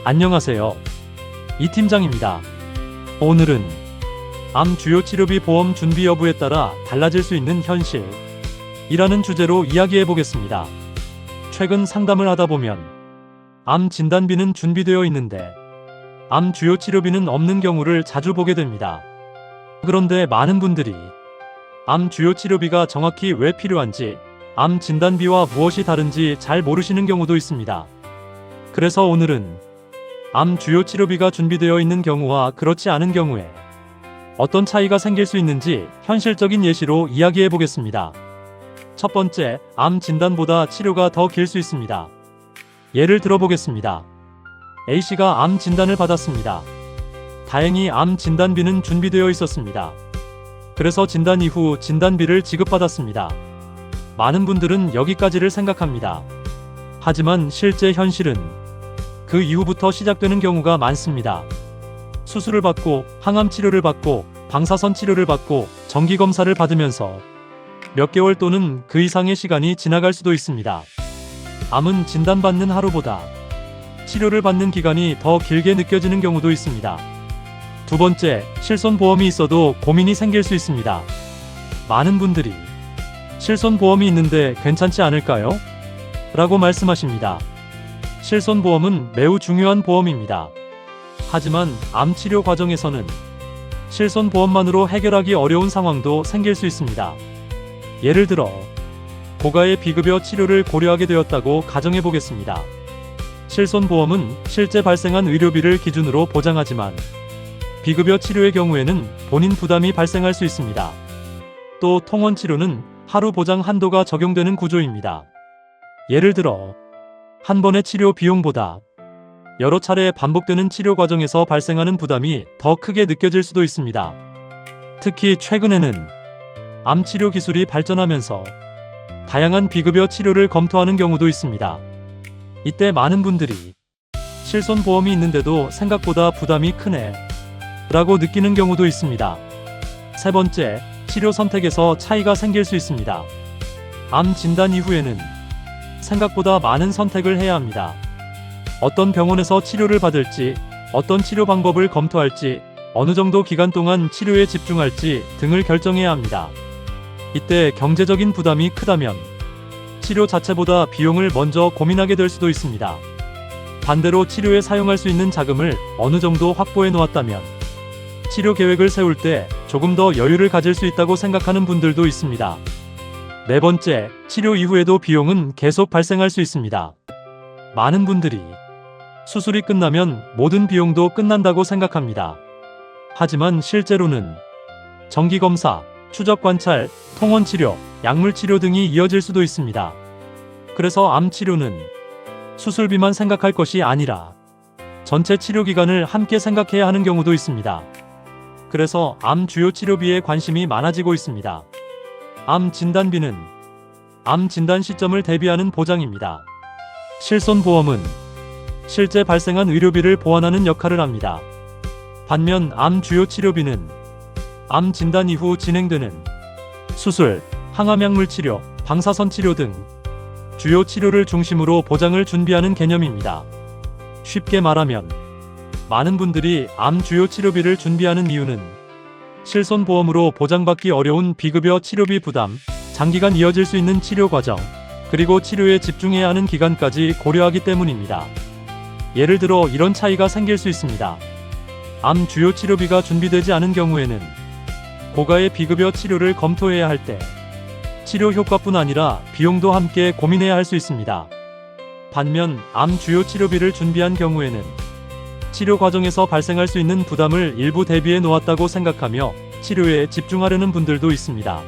안녕하세요. 이 팀장입니다. 오늘은 암 주요 치료비 보험 준비 여부에 따라 달라질 수 있는 현실이라는 주제로 이야기해 보겠습니다. 최근 상담을 하다 보면 암 진단비는 준비되어 있는데 암 주요 치료비는 없는 경우를 자주 보게 됩니다. 그런데 많은 분들이 암 주요 치료비가 정확히 왜 필요한지, 암 진단비와 무엇이 다른지 잘 모르시는 경우도 있습니다. 그래서 오늘은 암 주요 치료비가 준비되어 있는 경우와 그렇지 않은 경우에 어떤 차이가 생길 수 있는지 현실적인 예시로 이야기해 보겠습니다. 첫 번째, 암 진단보다 치료가 더 길 수 있습니다. 예를 들어 보겠습니다. A씨가 암 진단을 받았습니다. 다행히 암 진단비는 준비되어 있었습니다. 그래서 진단 이후 진단비를 지급받았습니다. 많은 분들은 여기까지를 생각합니다. 하지만 실제 현실은 그 이후부터 시작되는 경우가 많습니다. 수술을 받고, 항암 치료를 받고, 방사선 치료를 받고, 정기검사를 받으면서 몇 개월 또는 그 이상의 시간이 지나갈 수도 있습니다. 암은 진단받는 하루보다 치료를 받는 기간이 더 길게 느껴지는 경우도 있습니다. 두 번째, 실손보험이 있어도 고민이 생길 수 있습니다. 많은 분들이 실손보험이 있는데 괜찮지 않을까요? 라고 말씀하십니다. 실손보험은 매우 중요한 보험입니다. 하지만 암 치료 과정에서는 실손보험만으로 해결하기 어려운 상황도 생길 수 있습니다. 예를 들어 고가의 비급여 치료를 고려하게 되었다고 가정해 보겠습니다. 실손보험은 실제 발생한 의료비를 기준으로 보장하지만 비급여 치료의 경우에는 본인 부담이 발생할 수 있습니다. 또 통원치료는 하루 보장 한도가 적용되는 구조입니다. 예를 들어 한 번의 치료 비용보다 여러 차례 반복되는 치료 과정에서 발생하는 부담이 더 크게 느껴질 수도 있습니다. 특히 최근에는 암 치료 기술이 발전하면서 다양한 비급여 치료를 검토하는 경우도 있습니다. 이때 많은 분들이 실손보험이 있는데도 생각보다 부담이 크네 라고 느끼는 경우도 있습니다. 세 번째, 치료 선택에서 차이가 생길 수 있습니다. 암 진단 이후에는 생각보다 많은 선택을 해야 합니다. 어떤 병원에서 치료를 받을지, 어떤 치료 방법을 검토할지, 어느 정도 기간 동안 치료에 집중할지 등을 결정해야 합니다. 이때 경제적인 부담이 크다면 치료 자체보다 비용을 먼저 고민하게 될 수도 있습니다. 반대로 치료에 사용할 수 있는 자금을 어느 정도 확보해 놓았다면 치료 계획을 세울 때 조금 더 여유를 가질 수 있다고 생각하는 분들도 있습니다. 네 번째, 치료 이후에도 비용은 계속 발생할 수 있습니다. 많은 분들이 수술이 끝나면 모든 비용도 끝난다고 생각합니다. 하지만 실제로는 정기검사, 추적관찰, 통원치료, 약물치료 등이 이어질 수도 있습니다. 그래서 암 치료는 수술비만 생각할 것이 아니라 전체 치료 기간을 함께 생각해야 하는 경우도 있습니다. 그래서 암 주요 치료비에 관심이 많아지고 있습니다. 암 진단비는 암 진단 시점을 대비하는 보장입니다. 실손보험은 실제 발생한 의료비를 보완하는 역할을 합니다. 반면 암 주요 치료비는 암 진단 이후 진행되는 수술, 항암약물 치료, 방사선 치료 등 주요 치료를 중심으로 보장을 준비하는 개념입니다. 쉽게 말하면 많은 분들이 암 주요 치료비를 준비하는 이유는 실손보험으로 보장받기 어려운 비급여 치료비 부담, 장기간 이어질 수 있는 치료 과정, 그리고 치료에 집중해야 하는 기간까지 고려하기 때문입니다. 예를 들어 이런 차이가 생길 수 있습니다. 암 주요 치료비가 준비되지 않은 경우에는 고가의 비급여 치료를 검토해야 할 때 치료 효과뿐 아니라 비용도 함께 고민해야 할 수 있습니다. 반면 암 주요 치료비를 준비한 경우에는 치료 과정에서 발생할 수 있는 부담을 일부 대비해 놓았다고 생각하며 치료에 집중하려는 분들도 있습니다.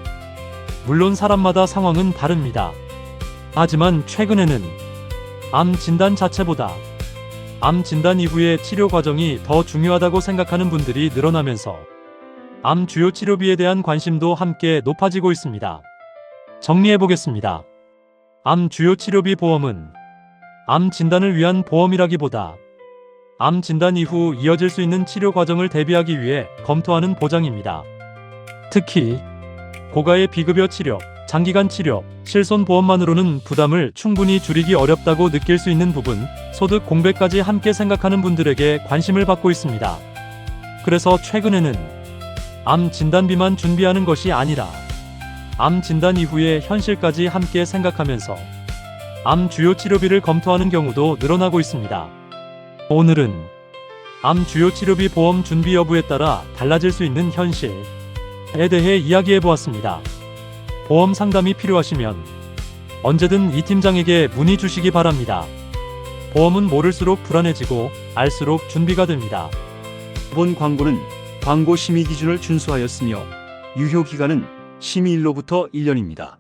물론 사람마다 상황은 다릅니다. 하지만 최근에는 암 진단 자체보다 암 진단 이후의 치료 과정이 더 중요하다고 생각하는 분들이 늘어나면서 암 주요 치료비에 대한 관심도 함께 높아지고 있습니다. 정리해 보겠습니다. 암 주요 치료비 보험은 암 진단을 위한 보험이라기보다 암 진단 이후 이어질 수 있는 치료 과정을 대비하기 위해 검토하는 보장입니다. 특히 고가의 비급여 치료, 장기간 치료, 실손보험만으로는 부담을 충분히 줄이기 어렵다고 느낄 수 있는 부분, 소득 공백까지 함께 생각하는 분들에게 관심을 받고 있습니다. 그래서 최근에는 암 진단비만 준비하는 것이 아니라 암 진단 이후의 현실까지 함께 생각하면서 암 주요 치료비를 검토하는 경우도 늘어나고 있습니다. 오늘은 암 주요 치료비 보험 준비 여부에 따라 달라질 수 있는 현실에 대해 이야기해 보았습니다. 보험 상담이 필요하시면 언제든 이 팀장에게 문의 주시기 바랍니다. 보험은 모를수록 불안해지고 알수록 준비가 됩니다. 본 광고는 광고 심의 기준을 준수하였으며 유효 기간은 심의일로부터 1년입니다.